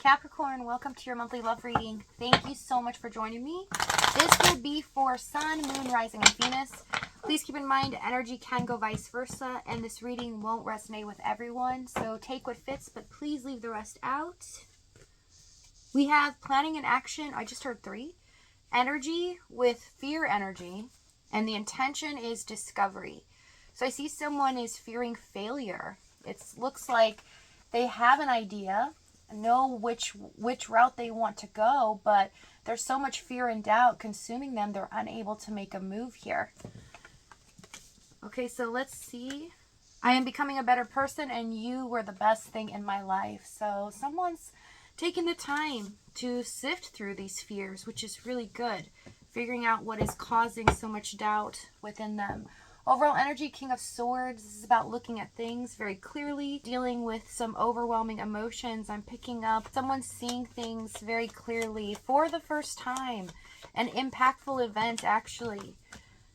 Capricorn, welcome to your monthly love reading. Thank you so much for joining me. This will be for Sun, Moon, Rising, and Venus. Please keep in mind energy can go vice versa, and this reading won't resonate with everyone. So take what fits, but please leave the rest out. We have planning and action. I just heard 3. Energy with fear energy, and the intention is discovery. So I see someone is fearing failure. It looks like they have an idea, know which route they want to go, but there's so much fear and doubt consuming them, they're unable to make a move here. Okay, so let's see. I am becoming a better person, and you were the best thing in my life. So someone's taking the time to sift through these fears, which is really good. Figuring out what is causing so much doubt within them. Overall energy, King of Swords. This is about looking at things very clearly, dealing with some overwhelming emotions. I'm picking up someone seeing things very clearly for the first time. An impactful event, actually.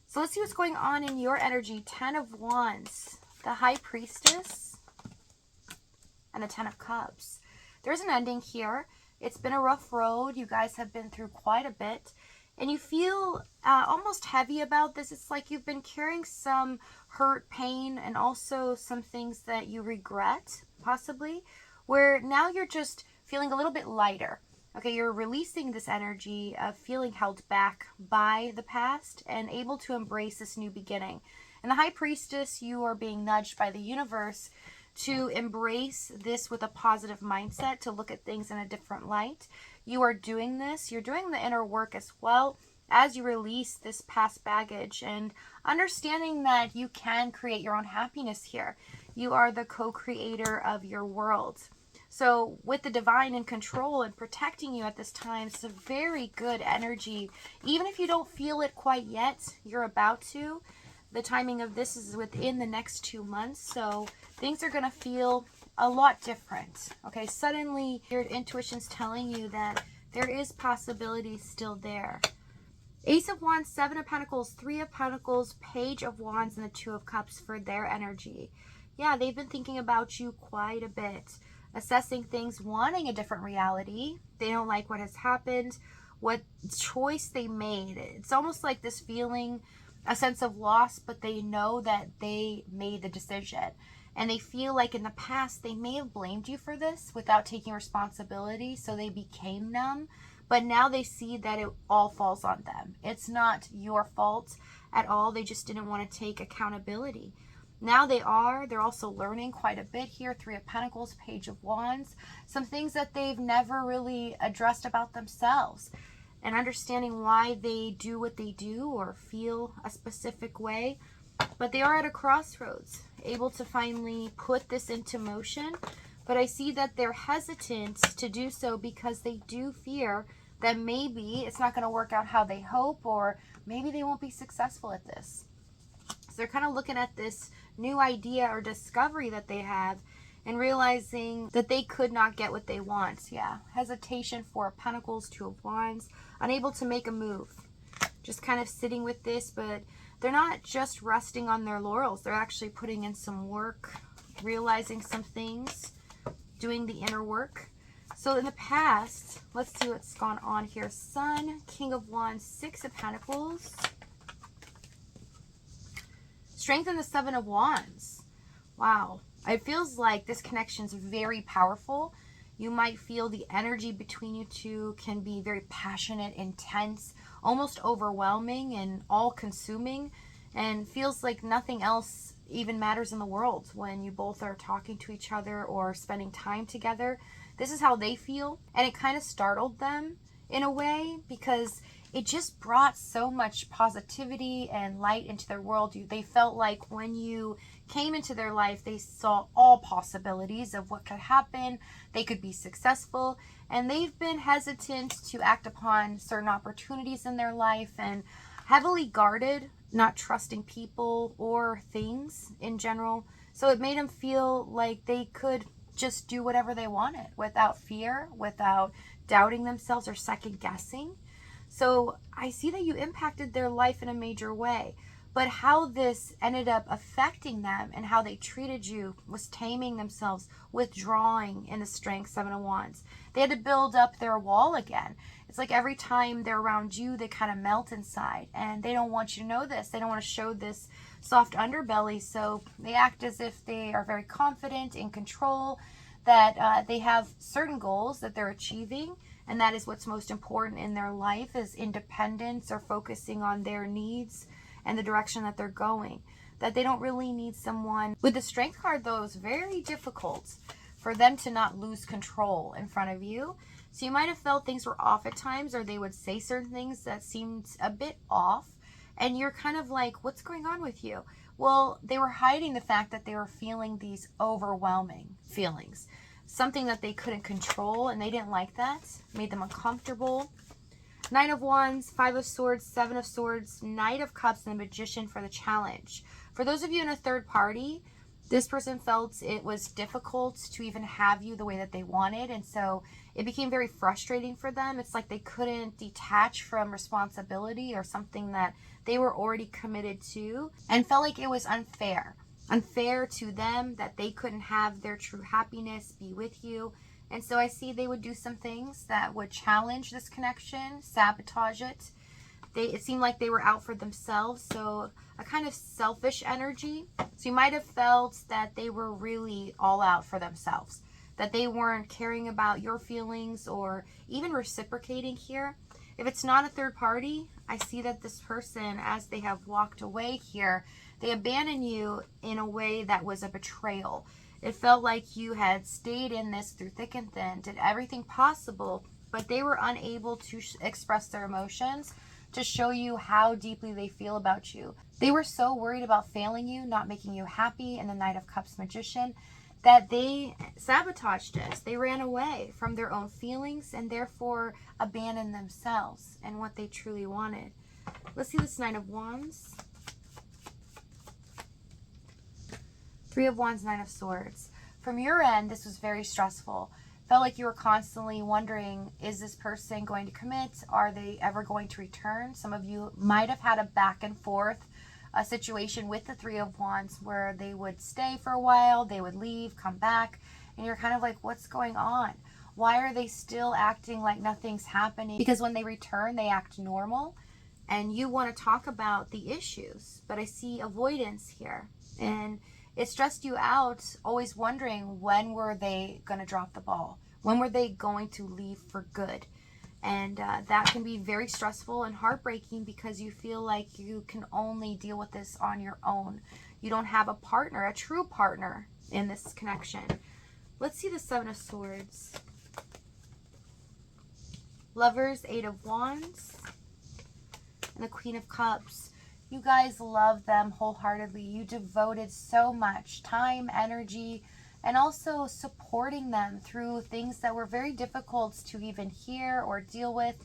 So let's see what's going on in your energy. 10 of Wands, the High Priestess, and a 10 of Cups. There's an ending here. It's been a rough road. You guys have been through quite a bit. And you feel almost heavy about this. It's like you've been carrying some hurt, pain, and also some things that you regret, possibly, where now you're just feeling a little bit lighter. Okay, you're releasing this energy of feeling held back by the past and able to embrace this new beginning. And the High Priestess, you are being nudged by the universe to embrace this with a positive mindset, to look at things in a different light. You are doing this. You're doing the inner work as well as you release this past baggage and understanding that you can create your own happiness here. You are the co-creator of your world. So with the divine in control and protecting you at this time, it's a very good energy. Even if you don't feel it quite yet, you're about to. The timing of this is within the next 2 months, so things are going to feel a lot different. Okay, suddenly your intuition's telling you that there is possibility still there. Ace of Wands, 7 of Pentacles, 3 of Pentacles, Page of Wands, and the 2 of Cups for their energy. Yeah, they've been thinking about you quite a bit, assessing things, wanting a different reality. They don't like what has happened, what choice they made. It's almost like this feeling, a sense of loss, but they know that they made the decision. And they feel like in the past, they may have blamed you for this without taking responsibility, so they became numb. But now they see that it all falls on them. It's not your fault at all. They just didn't want to take accountability. Now they're also learning quite a bit here. 3 of Pentacles, Page of Wands. Some things that they've never really addressed about themselves. And understanding why they do what they do or feel a specific way. But they are at a crossroads, able to finally put this into motion. But I see that they're hesitant to do so because they do fear that maybe it's not going to work out how they hope, or maybe they won't be successful at this. So they're kind of looking at this new idea or discovery that they have and realizing that they could not get what they want. Yeah, hesitation, 4 of Pentacles, 2 of Wands, unable to make a move. Just kind of sitting with this, but they're not just resting on their laurels. They're actually putting in some work, realizing some things, doing the inner work. So in the past, let's see what's gone on here. Sun, King of Wands, 6 of Pentacles. Strength in the 7 of Wands. Wow. It feels like this connection is very powerful. You might feel the energy between you two can be very passionate, intense, almost overwhelming and all-consuming, and feels like nothing else even matters in the world when you both are talking to each other or spending time together. This is how they feel, and it kind of startled them in a way because it just brought so much positivity and light into their world. They felt like when you came into their life, they saw all possibilities of what could happen. They could be successful, and they've been hesitant to act upon certain opportunities in their life and heavily guarded, not trusting people or things in general. So it made them feel like they could just do whatever they wanted without fear, without doubting themselves or second guessing. So I see that you impacted their life in a major way. But how this ended up affecting them and how they treated you was taming themselves, withdrawing in the strength. Seven of Wands. They had to build up their wall again. It's like every time they're around you, they kind of melt inside. And they don't want you to know this. They don't want to show this soft underbelly. So they act as if they are very confident, in control, that they have certain goals that they're achieving. And that is what's most important in their life, is independence, or focusing on their needs and the direction that they're going. That they don't really need someone. With the Strength card, though, it's very difficult for them to not lose control in front of you. So you might have felt things were off at times, or they would say certain things that seemed a bit off. And you're kind of like, what's going on with you? Well, they were hiding the fact that they were feeling these overwhelming feelings. Something that they couldn't control, and they didn't like that. Made them uncomfortable. Knight of Wands, Five of Swords, Seven of Swords, Knight of Cups, and the Magician for the challenge. For those of you in a third party, this person felt it was difficult to even have you the way that they wanted. And so it became very frustrating for them. It's like they couldn't detach from responsibility or something that they were already committed to, and felt like it was unfair. Unfair to them that they couldn't have their true happiness be with you. And so I see they would do some things that would challenge this connection, sabotage it. It seemed like they were out for themselves, so a kind of selfish energy. So you might have felt that they were really all out for themselves, that they weren't caring about your feelings or even reciprocating here. If it's not a third party, I see that this person, as they have walked away here, they abandon you in a way that was a betrayal. It felt like you had stayed in this through thick and thin, did everything possible, but they were unable to express their emotions, to show you how deeply they feel about you. They were so worried about failing you, not making you happy, in the Knight of Cups Magician, that they sabotaged this. They ran away from their own feelings and therefore abandoned themselves and what they truly wanted. Let's see this Knight of Wands. Three of Wands, Nine of Swords. From your end, this was very stressful. Felt like you were constantly wondering, is this person going to commit? Are they ever going to return? Some of you might have had a back and forth situation with the Three of Wands where they would stay for a while, they would leave, come back, and you're kind of like, what's going on? Why are they still acting like nothing's happening? Because when they return, they act normal, and you want to talk about the issues, but I see avoidance here. And it stressed you out, always wondering, when were they going to drop the ball? When were they going to leave for good? And that can be very stressful and heartbreaking because you feel like you can only deal with this on your own. You don't have a partner, a true partner in this connection. Let's see the Seven of Swords. Lovers, Eight of Wands, and the Queen of Cups. You guys love them wholeheartedly. You devoted so much time, energy, and also supporting them through things that were very difficult to even hear or deal with.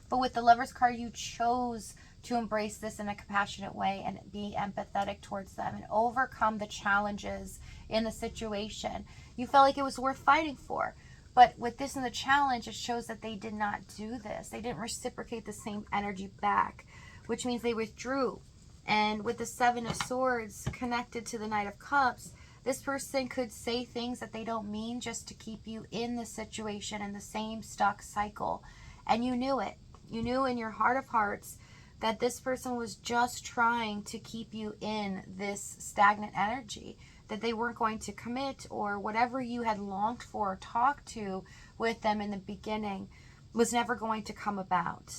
But with the Lovers card, you chose to embrace this in a compassionate way and be empathetic towards them and overcome the challenges in the situation. You felt like it was worth fighting for. But with this in the challenge, it shows that they did not do this. They didn't reciprocate the same energy back, which means they withdrew. And with the Seven of Swords connected to the Knight of Cups, this person could say things that they don't mean just to keep you in the situation, in the same stuck cycle. And you knew it. You knew in your heart of hearts that this person was just trying to keep you in this stagnant energy, that they weren't going to commit, or whatever you had longed for or talked to with them in the beginning was never going to come about.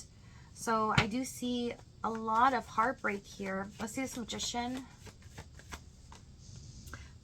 So I do see a lot of heartbreak here. Let's see this Magician.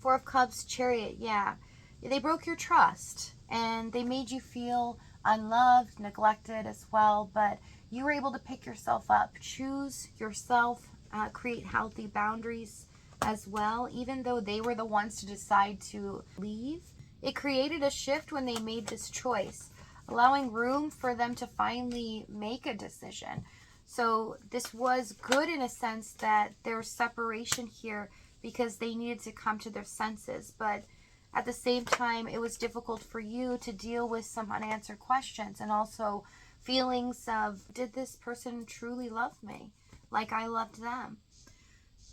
Four of Cups, Chariot. Yeah, they broke your trust and they made you feel unloved, neglected as well, but you were able to pick yourself up, choose yourself, create healthy boundaries as well. Even though they were the ones to decide to leave, it created a shift when they made this choice, allowing room for them to finally make a decision. So this was good in a sense that there's separation here because they needed to come to their senses. But at the same time, it was difficult for you to deal with some unanswered questions and also feelings of, did this person truly love me like I loved them?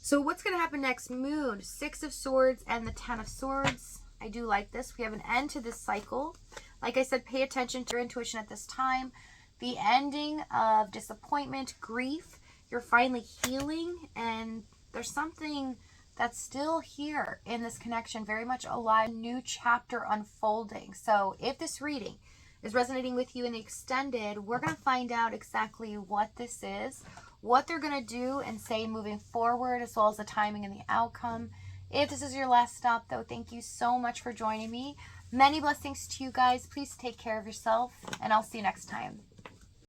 So what's going to happen next? Moon, 6 of Swords, and the 10 of Swords. I do like this. We have an end to this cycle. Like I said, pay attention to your intuition at this time. The ending of disappointment, grief. You're finally healing, and there's something that's still here in this connection, very much alive, a new chapter unfolding. So if this reading is resonating with you in the extended, we're going to find out exactly what this is, what they're going to do and say moving forward, as well as the timing and the outcome. If this is your last stop, though, thank you so much for joining me. Many blessings to you guys. Please take care of yourself, and I'll see you next time.